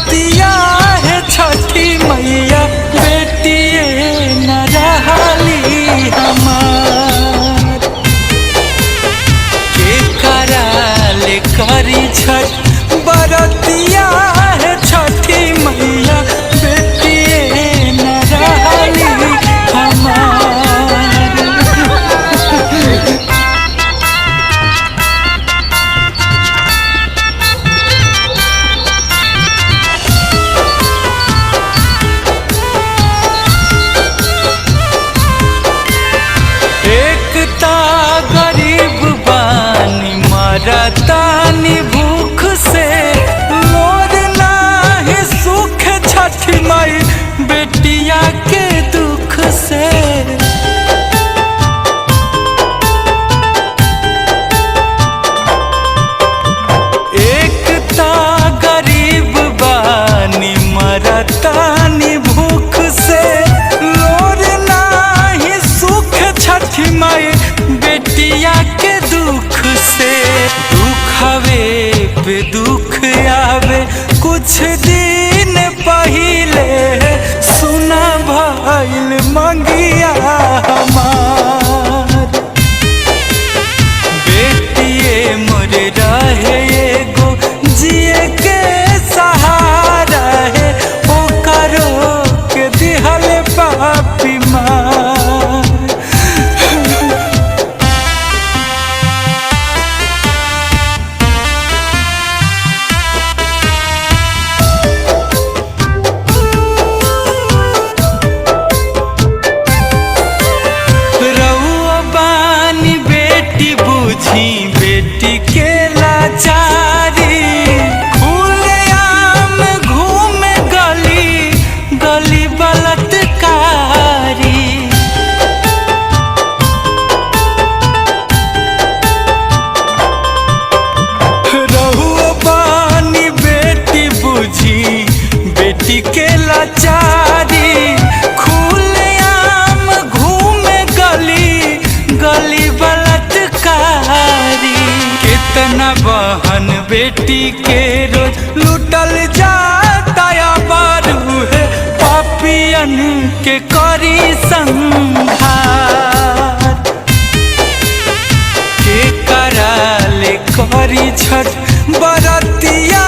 बरतिया है छठी मैया बेटिए न रहली हमार। के कराल करी छठ बरतिया है छठी मैया बेटिए न रहली हमार। गरीब बानी मरतानी भूख से मोर नाही सुख छठी माई बेटिया के दुख से। एकता गरीब बानी मरतानी भूख से मोर नाही सुख छठी माई बेटिया के दुख से। दुख आवे पे दुख आवे कुछ दिन पहिले सुना भइल मंगिया हमार। बेटिए मोर रहे एगो जिए के सहारा है ओकरो के दिहल पापी मार। बेटी के लाचारी खुलेआम घूमे गली गली बलात्कारी। रहुआ बानी बेटी बुझी बेटी के लाचारी खुलेआम घूमे गली गली कितना बहन बेटी के रोज लुटल जाता या बारू है पापियन के करी संघार। के कराले करी छठ बरतिया